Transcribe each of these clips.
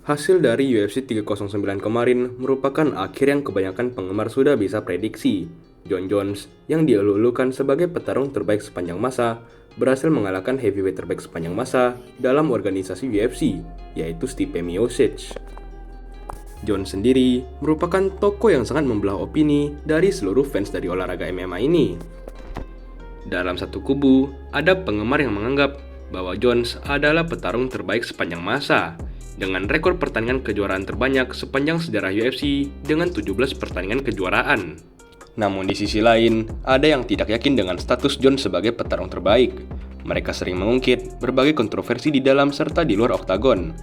Hasil dari UFC 309 kemarin merupakan akhir yang kebanyakan penggemar sudah bisa prediksi. Jon Jones, yang dielu-elukan sebagai petarung terbaik sepanjang masa, berhasil mengalahkan heavyweight terbaik sepanjang masa dalam organisasi UFC, yaitu Stipe Miocic. Jon sendiri merupakan tokoh yang sangat membelah opini dari seluruh fans dari olahraga MMA ini. Dalam satu kubu, ada penggemar yang menganggap bahwa Jones adalah petarung terbaik sepanjang masa, dengan rekor pertandingan kejuaraan terbanyak sepanjang sejarah UFC dengan 17 pertandingan kejuaraan. Namun di sisi lain, ada yang tidak yakin dengan status Jones sebagai petarung terbaik. Mereka sering mengungkit berbagai kontroversi di dalam serta di luar oktagon.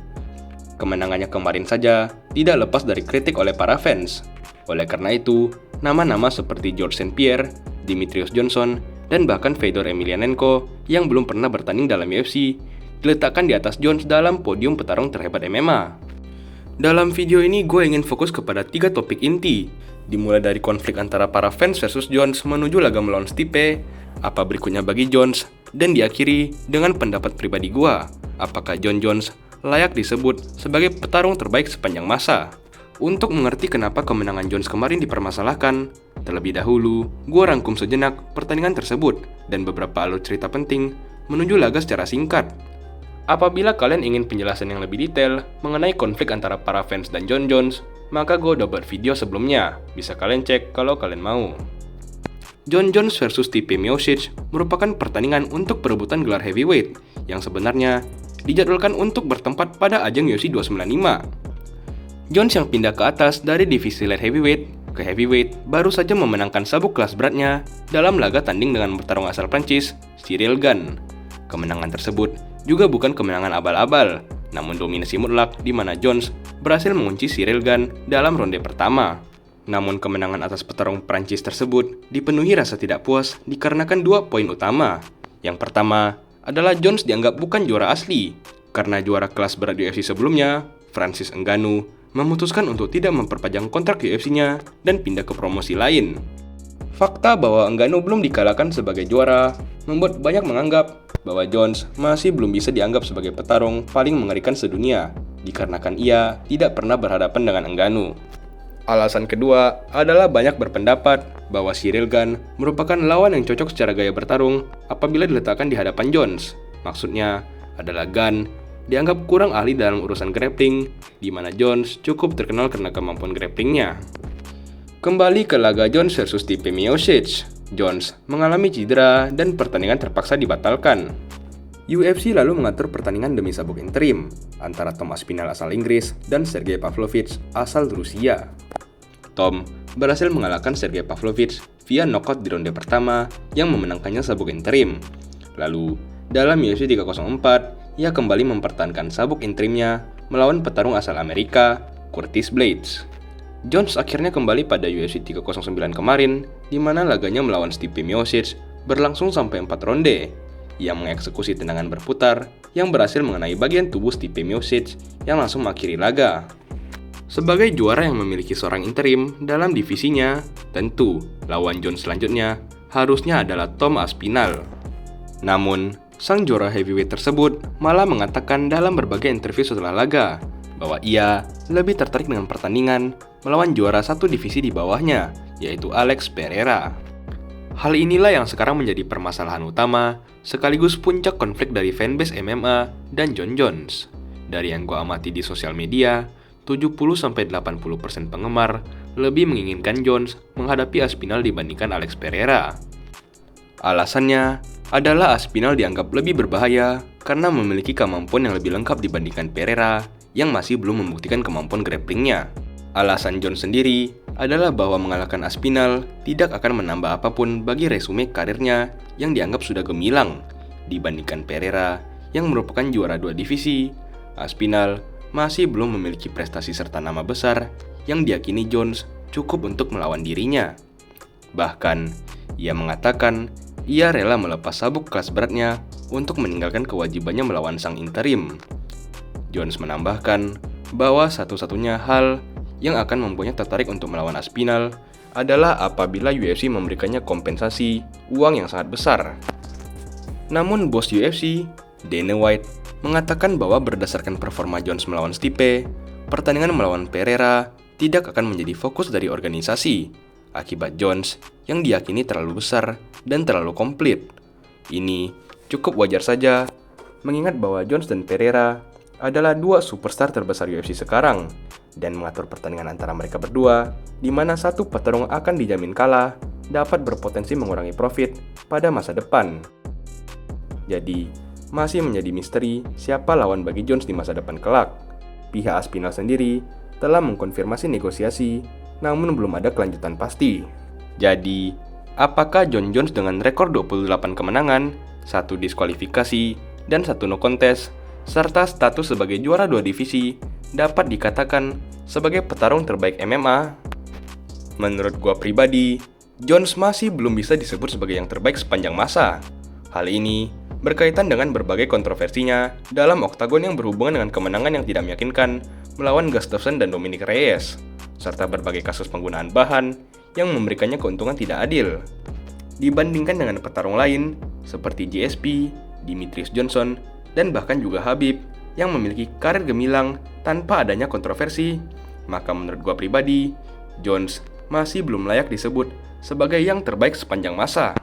Kemenangannya kemarin saja tidak lepas dari kritik oleh para fans. Oleh karena itu, nama-nama seperti George St. Pierre, Demetrious Johnson, dan bahkan Fedor Emelianenko yang belum pernah bertanding dalam UFC diletakkan di atas Jones dalam podium petarung terhebat MMA. Dalam video ini gue ingin fokus kepada 3 topik inti, dimulai dari konflik antara para fans versus Jones menuju laga melawan Stipe, apa berikutnya bagi Jones, dan diakhiri dengan pendapat pribadi gue, apakah Jon Jones layak disebut sebagai petarung terbaik sepanjang masa. Untuk mengerti kenapa kemenangan Jones kemarin dipermasalahkan, terlebih dahulu, gue rangkum sejenak pertandingan tersebut dan beberapa alur cerita penting menuju laga secara singkat. Apabila kalian ingin penjelasan yang lebih detail mengenai konflik antara para fans dan Jon Jones, maka gue udah buat video sebelumnya, bisa kalian cek kalau kalian mau. Jon Jones versus Stipe Miocic merupakan pertandingan untuk perebutan gelar heavyweight yang sebenarnya dijadwalkan untuk bertempat pada ajang UFC 295. Jones yang pindah ke atas dari divisi light heavyweight ke heavyweight baru saja memenangkan sabuk kelas beratnya dalam laga tanding dengan petarung asal Prancis, Ciryl Gane. Kemenangan tersebut juga bukan kemenangan abal-abal, namun dominasi mutlak di mana Jones berhasil mengunci Ciryl Gane dalam ronde pertama. Namun kemenangan atas petarung Prancis tersebut dipenuhi rasa tidak puas dikarenakan 2 poin utama. Yang pertama adalah Jones dianggap bukan juara asli, karena juara kelas berat UFC sebelumnya, Francis Ngannou, memutuskan untuk tidak memperpanjang kontrak UFC-nya dan pindah ke promosi lain. Fakta bahwa Ngannou belum dikalahkan sebagai juara membuat banyak menganggap bahwa Jones masih belum bisa dianggap sebagai petarung paling mengerikan sedunia, dikarenakan ia tidak pernah berhadapan dengan Ngannou. Alasan kedua adalah banyak berpendapat bahwa Ciryl Gane merupakan lawan yang cocok secara gaya bertarung apabila diletakkan di hadapan Jones. Maksudnya adalah Gane dianggap kurang ahli dalam urusan grappling, di mana Jones cukup terkenal karena kemampuan grapplingnya. Kembali ke laga Jones versus Stipe Miocic, Jones mengalami cedera dan pertandingan terpaksa dibatalkan. UFC lalu mengatur pertandingan demi sabuk interim antara Tom Aspinall asal Inggris dan Sergey Pavlovich asal Rusia. Tom berhasil mengalahkan Sergey Pavlovich via knockout di ronde pertama yang memenangkannya sabuk interim. Lalu, dalam UFC 304, ia kembali mempertahankan sabuk interimnya melawan petarung asal Amerika, Curtis Blaydes. Jones akhirnya kembali pada UFC 309 kemarin, di mana laganya melawan Stipe Miocic berlangsung sampai 4 ronde. Ia mengeksekusi tendangan berputar yang berhasil mengenai bagian tubuh Stipe Miocic yang langsung mengakhiri laga. Sebagai juara yang memiliki seorang interim dalam divisinya, tentu lawan Jones selanjutnya harusnya adalah Tom Aspinall. Namun, sang juara heavyweight tersebut malah mengatakan dalam berbagai interview setelah laga bahwa ia lebih tertarik dengan pertandingan melawan juara satu divisi di bawahnya, yaitu Alex Pereira. Hal inilah yang sekarang menjadi permasalahan utama sekaligus puncak konflik dari fanbase MMA dan Jon Jones. Dari yang gue amati di sosial media, 70-80% penggemar lebih menginginkan Jones menghadapi Aspinall dibandingkan Alex Pereira. Alasannya adalah Aspinall dianggap lebih berbahaya karena memiliki kemampuan yang lebih lengkap dibandingkan Pereira yang masih belum membuktikan kemampuan grapplingnya. Alasan Jones sendiri adalah bahwa mengalahkan Aspinall tidak akan menambah apapun bagi resume karirnya yang dianggap sudah gemilang. Dibandingkan Pereira yang merupakan juara 2 divisi, Aspinall masih belum memiliki prestasi serta nama besar yang diyakini Jones cukup untuk melawan dirinya. Bahkan, ia mengatakan ia rela melepas sabuk kelas beratnya untuk meninggalkan kewajibannya melawan sang interim. Jones menambahkan bahwa satu-satunya hal yang akan membuatnya tertarik untuk melawan Aspinall adalah apabila UFC memberikannya kompensasi uang yang sangat besar. Namun bos UFC, Dana White, mengatakan bahwa berdasarkan performa Jones melawan Stipe, pertandingan melawan Pereira tidak akan menjadi fokus dari organisasi, akibat Jones yang diyakini terlalu besar dan terlalu komplit. Ini cukup wajar saja, mengingat bahwa Jones dan Pereira adalah dua superstar terbesar UFC sekarang, dan mengatur pertandingan antara mereka berdua, di mana satu petarung akan dijamin kalah, dapat berpotensi mengurangi profit pada masa depan. Jadi, masih menjadi misteri siapa lawan bagi Jones di masa depan kelak. Pihak Aspinall sendiri telah mengkonfirmasi negosiasi, namun belum ada kelanjutan pasti. Jadi, apakah Jon Jones dengan rekor 28 kemenangan, 1 diskualifikasi, dan 1 no contest, serta status sebagai juara 2 divisi, dapat dikatakan sebagai petarung terbaik MMA? Menurut gua pribadi, Jones masih belum bisa disebut sebagai yang terbaik sepanjang masa. Hal ini berkaitan dengan berbagai kontroversinya dalam oktagon yang berhubungan dengan kemenangan yang tidak meyakinkan melawan Gustafsson dan Dominic Reyes, serta berbagai kasus penggunaan bahan yang memberikannya keuntungan tidak adil. Dibandingkan dengan petarung lain seperti GSP, Demetrious Johnson, dan bahkan juga Khabib yang memiliki karir gemilang tanpa adanya kontroversi, maka menurut gua pribadi, Jones masih belum layak disebut sebagai yang terbaik sepanjang masa.